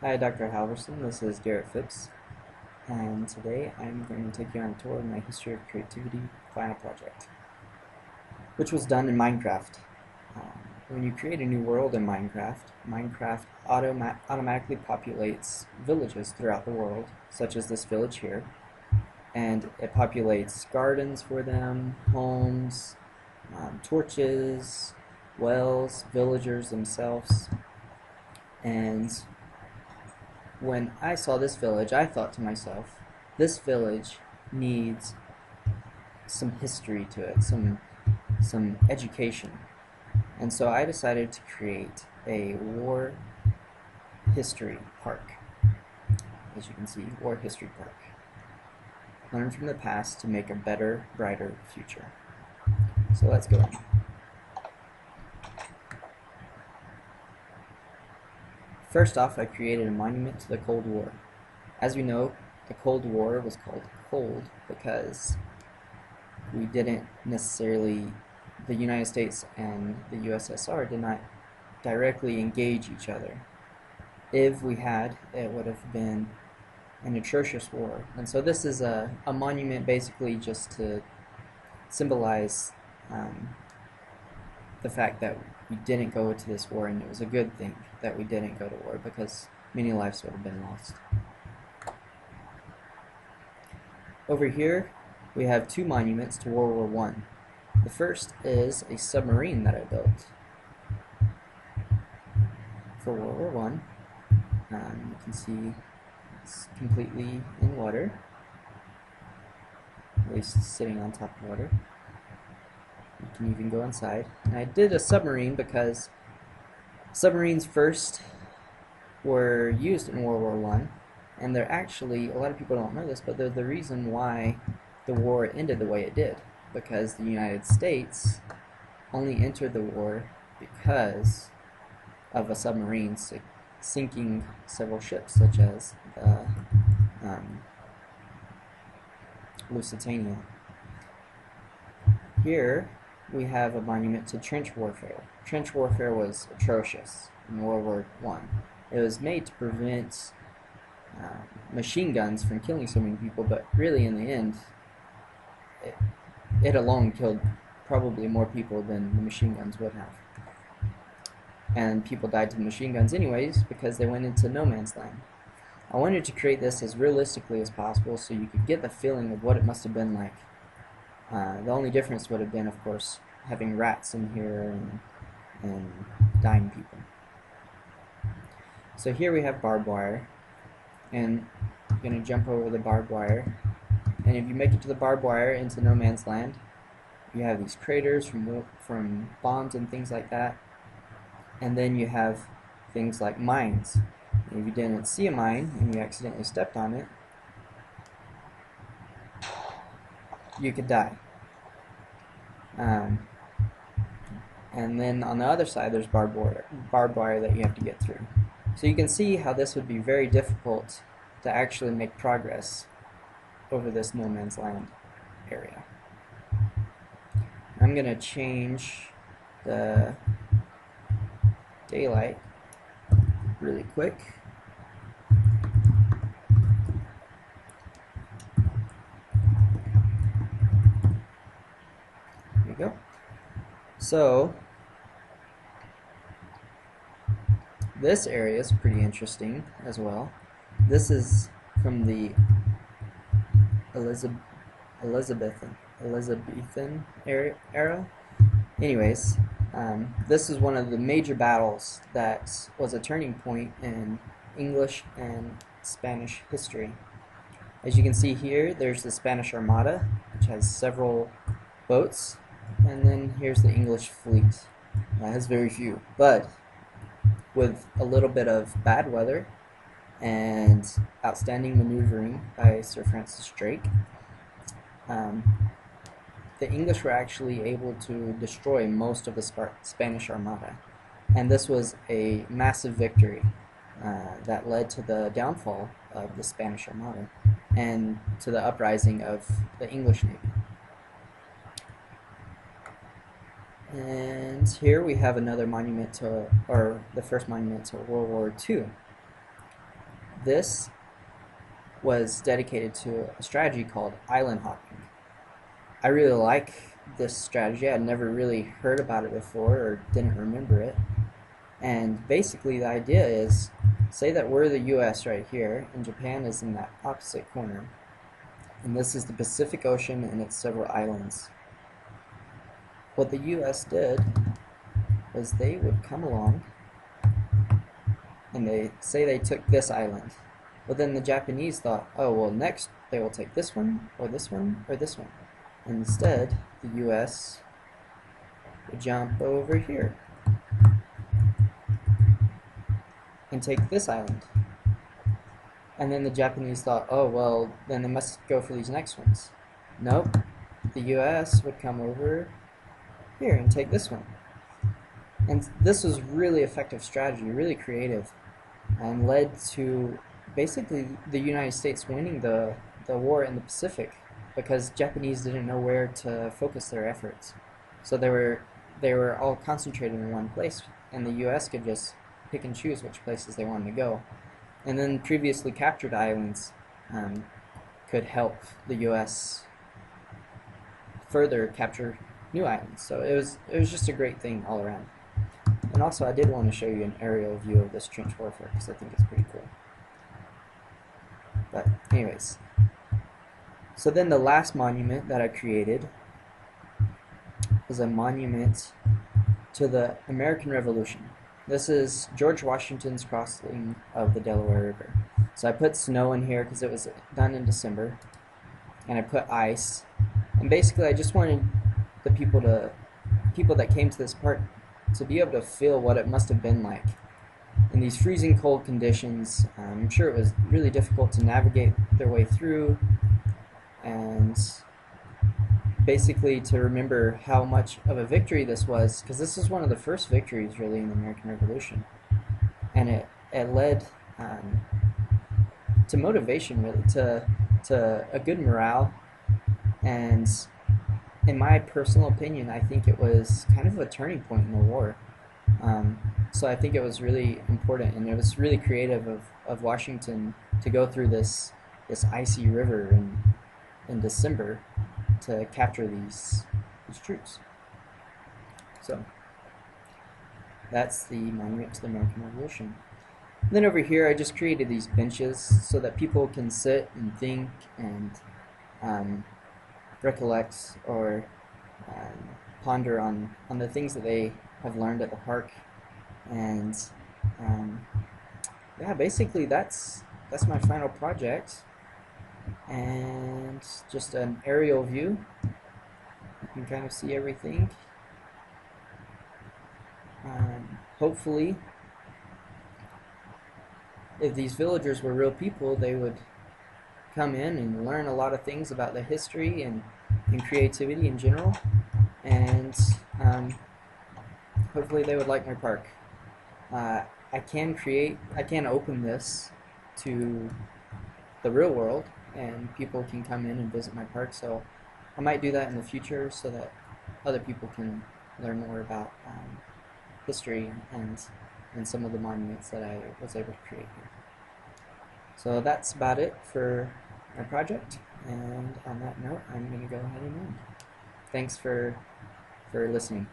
Hi, Dr. Halverson. This is Garrett Phipps, and today I'm going to take you on a tour of my History of Creativity final project, which was done in Minecraft. When you create a new world in Minecraft, Minecraft automatically populates villages throughout the world, such as this village here, and it populates gardens for them, homes, torches, wells, villagers themselves, and when I saw this village, I thought to myself, this village needs some history to it, some education. And so I decided to create a war history park. As you can see, War History Park. Learn from the past to make a better, brighter future. So let's go. First off, I created a monument to the Cold War. As we know, the Cold War was called cold because we didn't necessarily, the United States and the USSR did not directly engage each other. If we had, it would have been an atrocious war. And so this is a monument basically just to symbolize the fact that we didn't go to this war, and it was a good thing that we didn't go to war because many lives would have been lost. Over here we have two monuments to World War I. The first is a submarine that I built for World War I. You can see it's completely in water, at least sitting on top of water. You can even go inside. And I did a submarine because submarines first were used in World War I, and they're actually, a lot of people don't know this, but they're the reason why the war ended the way it did, because the United States only entered the war because of a submarine sinking several ships, such as the Lusitania. Here we have a monument to trench warfare. Trench warfare was atrocious in World War I. It was made to prevent machine guns from killing so many people, but really in the end, it alone killed probably more people than the machine guns would have. And people died to the machine guns anyways because they went into no man's land. I wanted to create this as realistically as possible so you could get the feeling of what it must have been like. The only difference would have been, of course, having rats in here and dying people. So here we have barbed wire, and I'm going to jump over the barbed wire. And if you make it to the barbed wire into no man's land, you have these craters from bombs and things like that. And then you have things like mines. And if you didn't see a mine and you accidentally stepped on it, you could die. And then on the other side there's barbed wire that you have to get through. So you can see how this would be very difficult to actually make progress over this no man's land area. I'm going to change the daylight really quick. There we go. So this area is pretty interesting as well. This is from the Elizabethan era. Anyways, this is one of the major battles that was a turning point in English and Spanish history. As you can see here, there's the Spanish Armada, which has several boats, and then here's the English fleet. That has very few, but with a little bit of bad weather and outstanding maneuvering by Sir Francis Drake, the English were actually able to destroy most of the Spanish Armada. And this was a massive victory that led to the downfall of the Spanish Armada and to the uprising of the English Navy. And here we have another monument to, or the first monument to World War II. this was dedicated to a strategy called island hopping. I really like this strategy. I'd never really heard about it before or didn't remember it. And basically the idea is, say that we're the US right here and Japan is in that opposite corner. And this is the Pacific Ocean and its several islands. What the US did was they would come along and they took this island. But then the Japanese thought, oh, well, next they will take this one, or this one, or this one. And instead, the US would jump over here and take this island. And then the Japanese thought, oh, well, then they must go for these next ones. Nope. The US would come over here and take this one. And this was really effective strategy, really creative, and led to basically the United States winning the war in the Pacific, because Japanese didn't know where to focus their efforts. So they were all concentrated in one place, and the US could just pick and choose which places they wanted to go. And then previously captured islands could help the US further capture new islands. So it was just a great thing all around. And also I did want to show you an aerial view of this trench warfare because I think it's pretty cool. But anyways, so then the last monument that I created is a monument to the American Revolution. This is George Washington's crossing of the Delaware River. So I put snow in here because it was done in December, and I put ice. And basically I just wanted the people that came to this part to be able to feel what it must have been like in these freezing cold conditions. I'm sure it was really difficult to navigate their way through, and basically to remember how much of a victory this was, because this is one of the first victories really in the American Revolution, and it led to motivation, really, to a good morale. And in my personal opinion, I think it was kind of a turning point in the war. So I think it was really important, and it was really creative of Washington to go through this icy river in December to capture these troops. So that's the monument to the American Revolution. And then over here I just created these benches so that people can sit and think and recollect or ponder on the things that they have learned at the park. And yeah, basically that's my final project, and just an aerial view. You can kind of see everything. Hopefully, if these villagers were real people, they would come in and learn a lot of things about the history and creativity in general, and hopefully they would like my park. I can open this to the real world, and people can come in and visit my park, so I might do that in the future so that other people can learn more about history and some of the monuments that I was able to create here. So that's about it for my project, and on that note, I'm going to go ahead and end. Thanks for listening.